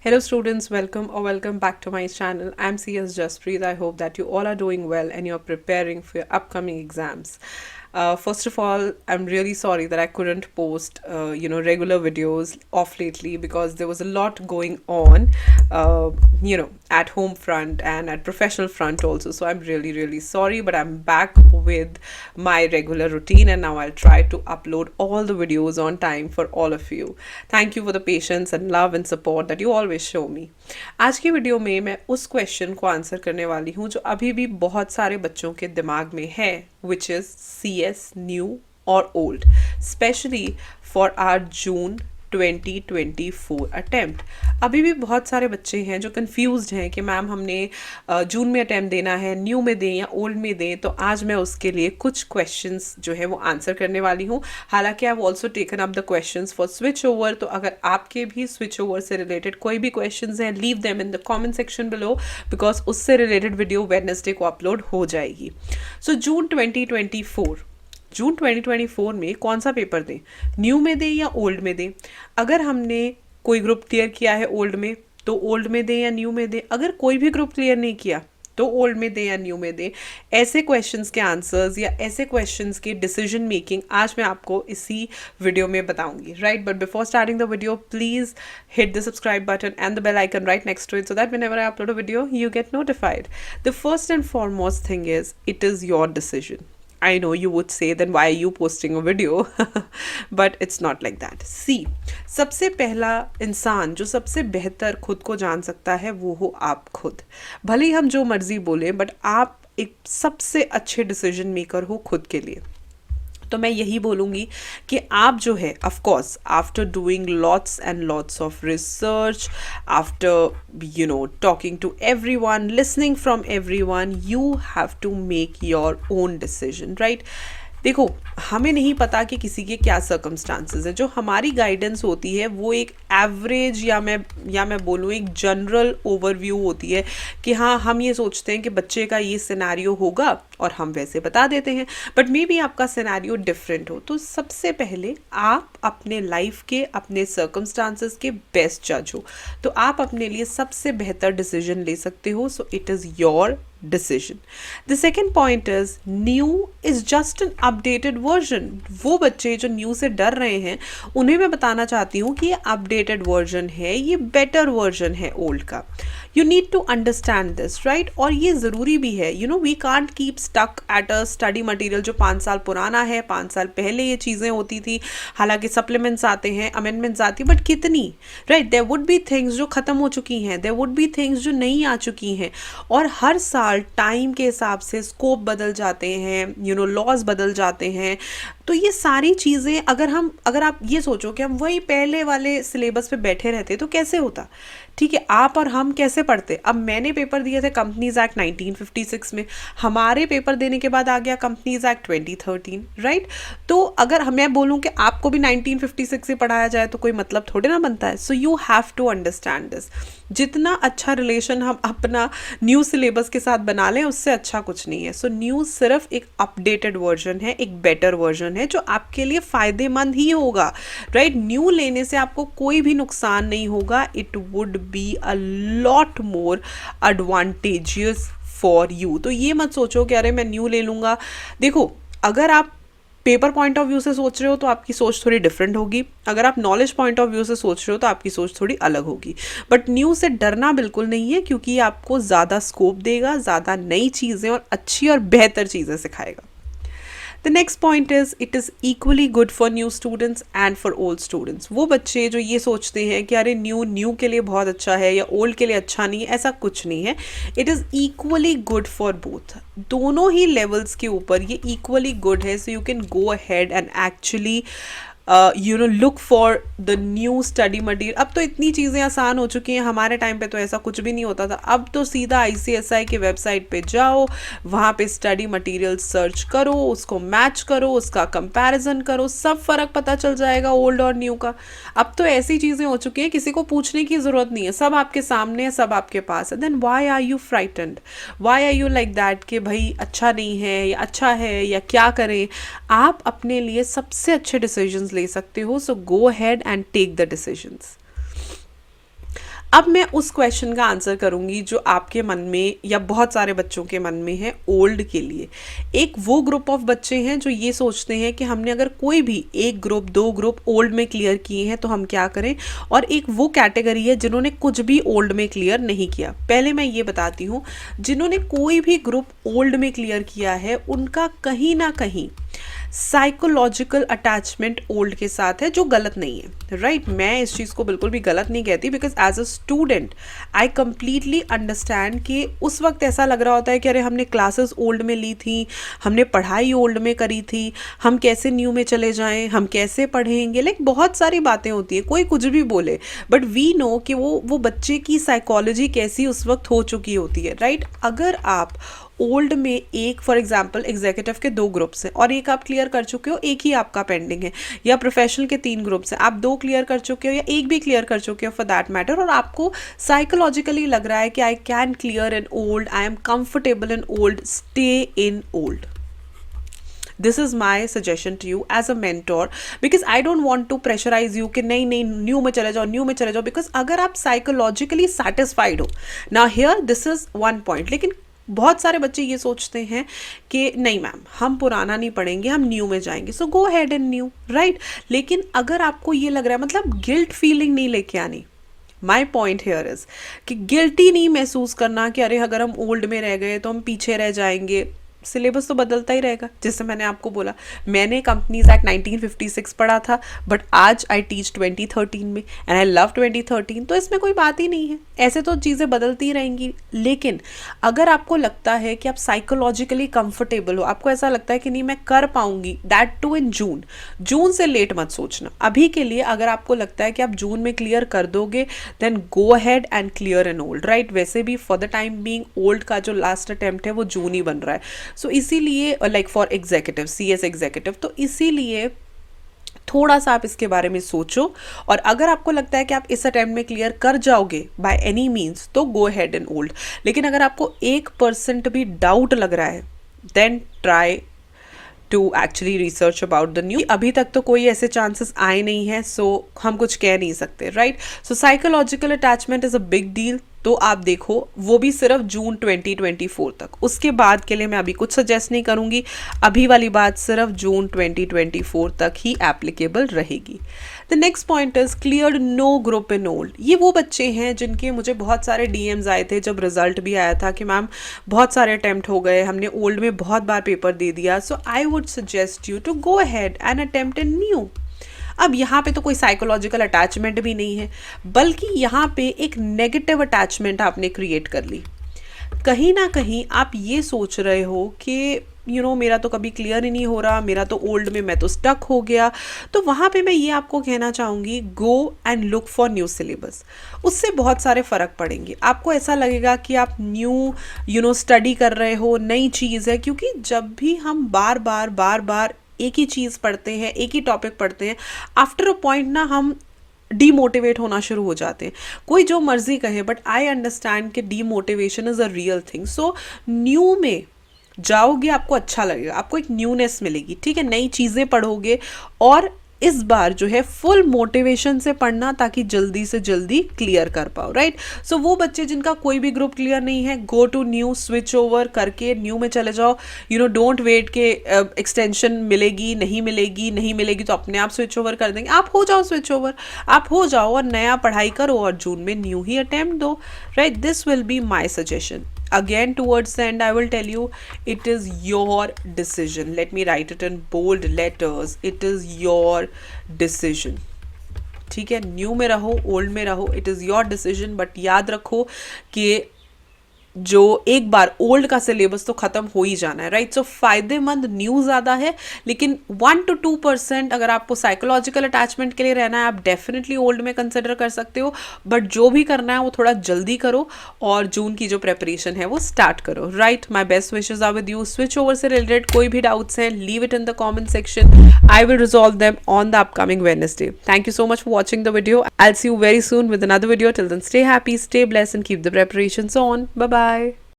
Hello students, welcome or welcome back to my channel. I'm CS Jaspreet. I hope that you all are doing well and you're preparing for your upcoming exams. First of all, I'm really sorry that I couldn't post, regular videos off lately because there was a lot going on, at home front and at professional front also. So I'm really, really sorry, but I'm back with my regular routine and now I'll try to upload all the videos on time for all of you. Thank you for the patience and love and support that you always show me. आज की video में मैं उस question को answer करने वाली हूँ जो अभी भी बहुत सारे बच्चों के दिमाग में है, which is CS new or old, especially for our June 2024 attempt. अभी भी बहुत सारे बच्चे हैं जो कंफ्यूज्ड हैं कि मैम हमने जून में अटैम्प्ट देना है, न्यू में दें या ओल्ड में दें. तो आज मैं उसके लिए कुछ क्वेश्चंस जो है वो आंसर करने वाली हूँ. हालांकि I have also taken up the questions for switch over. तो अगर आपके भी स्विच ओवर से रिलेटेड कोई भी क्वेश्चंस हैं, leave them in the comment section below because उससे रिलेटेड वीडियो वेडनेसडे को अपलोड हो जाएगी. सो जून 2024 में कौन सा पेपर दें, न्यू में दें या ओल्ड में दें. अगर हमने कोई ग्रुप क्लियर किया है ओल्ड में तो ओल्ड में दें या न्यू में दें. अगर कोई भी ग्रुप क्लियर नहीं किया तो ओल्ड में दें या न्यू में दें. ऐसे क्वेश्चंस के आंसर्स या ऐसे क्वेश्चंस की डिसीजन मेकिंग आज मैं आपको इसी वीडियो में बताऊंगी, right. But before starting the video please hit the subscribe button and the bell icon right next to it so that whenever I upload a video you get notified. The first and foremost thing is it is your decision. I know you would say then why are you posting a video but it's not like that. See, सबसे पहला इंसान जो सबसे बेहतर खुद को जान सकता है वो हो आप खुद. भले ही हम जो मर्जी बोले बट आप एक सबसे अच्छे डिसीजन मेकर हो खुद के लिए. तो मैं यही बोलूँगी कि आप जो है of course after doing lots and lots of research, after talking to everyone, listening from everyone, you have to make your own decision, right. देखो, हमें नहीं पता कि किसी के क्या सर्कमस्टांसेस हैं. जो हमारी गाइडेंस होती है वो एक एवरेज या मैं बोलूँ एक जनरल ओवरव्यू होती है कि हाँ हम ये सोचते हैं कि बच्चे का ये सिनेरियो होगा और हम वैसे बता देते हैं. बट मे बी आपका सिनेरियो डिफरेंट हो. तो सबसे पहले आप अपने लाइफ के, अपने सर्कमस्टांसेस के बेस्ट जज हो. तो आप अपने लिए सबसे बेहतर डिसीजन ले सकते हो. So it is your decision. The second point is new is just an updated version. वो बच्चे जो न्यू से डर रहे हैं उन्हें मैं बताना चाहती हूँ कि ये अपडेटेड वर्जन है, ये बेटर वर्जन है ओल्ड का. You need to understand this, right? और ये ज़रूरी भी है. We can't keep stuck at a study material जो 5 साल पुराना है. 5 साल पहले ये चीज़ें होती थी. हालांकि सप्लीमेंट्स आते हैं, अमेंडमेंट्स आती है, बट कितनी, right. There would be things जो ख़त्म हो चुकी हैं, देयर वुड बी थिंग्स जो नहीं आ चुकी हैं. और हर साल टाइम के हिसाब से स्कोप बदल जाते हैं, लॉज बदल जाते हैं. तो ये सारी चीज़ें अगर आप ये सोचो कि हम वही पहले वाले सिलेबस पे बैठे रहते तो कैसे होता. ठीक है, आप और हम कैसे पढ़ते. अब मैंने पेपर दिए थे कंपनीज एक्ट 1956 में, हमारे पेपर देने के बाद आ गया कंपनीज एक्ट 2013, राइट. तो अगर मैं बोलूँ कि आपको भी 1956 से पढ़ाया जाए तो कोई मतलब थोड़े ना बनता है. So you have to understand this. जितना अच्छा रिलेशन हम अपना न्यू सिलेबस के साथ बना लें उससे अच्छा कुछ नहीं है. सो न्यू सिर्फ एक अपडेटेड वर्जन है, एक बेटर वर्जन है जो आपके लिए फ़ायदेमंद ही होगा, राइट. न्यू लेने से आपको कोई भी नुकसान नहीं होगा. It would be a lot more advantageous for you. तो ये मत सोचो कि अरे मैं न्यू ले लूँगा. देखो, अगर आप पेपर पॉइंट ऑफ व्यू से सोच रहे हो तो आपकी सोच थोड़ी डिफरेंट होगी. अगर आप नॉलेज पॉइंट ऑफ व्यू से सोच रहे हो तो आपकी सोच थोड़ी अलग होगी. बट न्यू से डरना बिल्कुल नहीं है क्योंकि ये आपको ज़्यादा स्कोप देगा, ज़्यादा नई चीज़ें और अच्छी और बेहतर चीज़ें सिखाएगा. The next point is it is equally good for new students and for old students. वो बच्चे जो ये सोचते हैं कि अरे न्यू के लिए बहुत अच्छा है या ओल्ड के लिए अच्छा नहीं है, ऐसा कुछ नहीं है. It is equally good for both. दोनों ही लेवल्स के ऊपर ये इक्वली गुड है. So you can go ahead and actually look for the new study material. अब तो इतनी चीज़ें आसान हो चुकी हैं. हमारे टाइम पे तो ऐसा कुछ भी नहीं होता था. अब तो सीधा ICSI की वेबसाइट पे जाओ, वहाँ पे स्टडी मटीरियल सर्च करो, उसको मैच करो, उसका कंपैरिजन करो, सब फ़र्क पता चल जाएगा ओल्ड और न्यू का. अब तो ऐसी चीज़ें हो चुकी हैं किसी को पूछने की ज़रूरत नहीं है, सब आपके सामने है, सब आपके पास है. Then why are you frightened, why are you like that कि भाई अच्छा नहीं है या अच्छा है या क्या करें. आप अपने लिए सबसे अच्छे डिसीजंस ले सकते हो. So go ahead and take the decisions. अब मैं उस क्वेश्चन का आंसर करूंगी जो आपके मन में या बहुत सारे बच्चों के मन में है ओल्ड के लिए। एक वो ग्रुप ऑफ बच्चे हैं जो ये सोचते हैं कि हमने अगर कोई भी एक ग्रुप, दो ग्रुप ओल्ड में क्लियर किए हैं तो हम क्या करें, और एक वो कैटेगरी है जिन्होंने कुछ भी ओल्ड में क्लियर नहीं किया। पहले मैं ये बताती हूँ, जिन्होंने कोई भी ग्रुप ओल्ड में क्लियर किया है उनका कहीं ना कहीं साइकोलॉजिकल अटैचमेंट ओल्ड के साथ है, जो गलत नहीं है, राइट। मैं इस चीज़ को बिल्कुल भी गलत नहीं कहती, because as a student I completely understand कि उस वक्त ऐसा लग रहा होता है कि अरे हमने क्लासेस ओल्ड में ली थी, हमने पढ़ाई ओल्ड में करी थी, हम कैसे न्यू में चले जाएं, हम कैसे पढ़ेंगे, लाइक बहुत सारी बातें होती है, कोई कुछ भी बोले, बट वी नो कि वो बच्चे की साइकोलॉजी कैसी उस वक्त हो चुकी होती है, राइट। अगर आप ओल्ड में एक फॉर एग्जांपल एग्जीक्यूटिव के 2 ग्रुप्स हैं और एक आप क्लियर कर चुके हो, एक ही आपका पेंडिंग है, या प्रोफेशनल के 3 ग्रुप्स हैं, आप 2 क्लियर कर चुके हो या एक भी क्लियर कर चुके हो फॉर दैट मैटर, और आपको साइकोलॉजिकली लग रहा है कि I can clear in old, I am comfortable in old, stay in old. This is my suggestion to you as a mentor, because I don't want to pressurise you कि नहीं नहीं new में चले जाओ, न्यू में चले जाओ, because अगर आप साइकोलॉजिकली सेटिस्फाइड हो ना, here this is one point. लेकिन बहुत सारे बच्चे ये सोचते हैं कि नहीं मैम हम पुराना नहीं पढ़ेंगे, हम न्यू में जाएंगे, सो गो हेड इन न्यू, राइट। लेकिन अगर आपको ये लग रहा है, मतलब गिल्ट फीलिंग नहीं लेके आनी, माई पॉइंट हेयर इज कि गिल्टी नहीं महसूस करना कि अरे अगर हम ओल्ड में रह गए तो हम पीछे रह जाएंगे, सिलेबस तो बदलता ही रहेगा। जैसे मैंने आपको बोला, मैंने कंपनीज एक्ट 1956 पढ़ा था, बट आज आई टीच 2013 में एंड आई लव 2013, तो इसमें कोई बात ही नहीं है, ऐसे तो चीज़ें बदलती ही रहेंगी। लेकिन अगर आपको लगता है कि आप साइकोलॉजिकली कंफर्टेबल हो, आपको ऐसा लगता है कि नहीं मैं कर पाऊंगी, दैट टू इन जून से लेट मत सोचना। अभी के लिए अगर आपको लगता है कि आप जून में क्लियर कर दोगे, then go ahead and clear in old, right. वैसे भी for the time being old का जो लास्ट अटेम्प्ट है वो जून ही बन रहा है, सो इसीलिए like for executive, CS executive, तो इसीलिए थोड़ा सा आप इसके बारे में सोचो, और अगर आपको लगता है कि आप इस अटेम्प्ट में क्लियर कर जाओगे बाय एनी मीन्स, तो गो हेड इन ओल्ड। लेकिन अगर आपको 1% भी डाउट लग रहा है, then try to actually research about the new. अभी तक तो कोई ऐसे चांसेस आए नहीं हैं, सो हम कुछ कह नहीं सकते, right. So psychological attachment is a big deal, तो आप देखो वो भी सिर्फ जून 2024 तक, उसके बाद के लिए मैं अभी कुछ सजेस्ट नहीं करूंगी। अभी वाली बात सिर्फ जून 2024 तक ही एप्लीकेबल रहेगी। The next point is cleared no group in old. ये वो बच्चे हैं जिनके मुझे बहुत सारे DMs आए थे जब रिजल्ट भी आया था कि मैम बहुत सारे अटेम्प्ट हो गए, हमने ओल्ड में बहुत बार पेपर दे दिया, so I would suggest you to go ahead and attempt in new. अब यहाँ पे तो कोई साइकोलॉजिकल अटैचमेंट भी नहीं है, बल्कि यहाँ पे एक नेगेटिव अटैचमेंट आपने क्रिएट कर ली। कहीं ना कहीं आप ये सोच रहे हो कि मेरा तो कभी क्लियर ही नहीं हो रहा, मेरा तो ओल्ड में मैं तो स्टक हो गया। तो वहाँ पे मैं ये आपको कहना चाहूँगी, go and look for new syllabus. उससे बहुत सारे फ़र्क पड़ेंगे, आपको ऐसा लगेगा कि आप न्यू स्टडी कर रहे हो, नई चीज़ है। क्योंकि जब भी हम बार बार एक ही चीज़ पढ़ते हैं, एक ही टॉपिक पढ़ते हैं, आफ्टर अ पॉइंट ना हम डीमोटिवेट होना शुरू हो जाते हैं। कोई जो मर्जी कहे, बट आई अंडरस्टैंड कि demotivation is a real thing. So new में जाओगे आपको अच्छा लगेगा, आपको एक न्यूनेस मिलेगी, ठीक है, नई चीज़ें पढ़ोगे, और इस बार जो है फुल मोटिवेशन से पढ़ना ताकि जल्दी से जल्दी क्लियर कर पाओ, राइट। सो वो बच्चे जिनका कोई भी ग्रुप क्लियर नहीं है, go to new, switch over करके न्यू में चले जाओ। डोंट वेट के एक्सटेंशन मिलेगी नहीं मिलेगी तो अपने आप स्विच ओवर कर देंगे। आप हो जाओ स्विच ओवर, आप हो जाओ और नया पढ़ाई करो और जून में न्यू ही अटेम्प्ट दो, right. This will be my suggestion. Again, towards the end, I will tell you, it is your decision. Let me write it in bold letters. It is your decision. ठीक है, new में रहो, old में रहो, it is your decision. But याद रखो कि जो एक बार ओल्ड का सिलेबस तो ख़त्म हो ही जाना है, राइट। सो फ़ायदेमंद न्यू ज़्यादा है, लेकिन 1 to 2% अगर आपको साइकोलॉजिकल अटैचमेंट के लिए रहना है, आप डेफिनेटली ओल्ड में कंसिडर कर सकते हो। बट जो भी करना है वो थोड़ा जल्दी करो और जून की जो प्रेपरेशन है वो स्टार्ट करो, right. My best wishes are with you. Switch over से रिलेटेड कोई भी डाउट्स हैं, leave it in the comment section, I will resolve them on the upcoming Wednesday. Thank you so much for watching the video. I'll see you very soon with another video. Till then, stay happy, stay blessed, and keep the preparations on. Bye bye.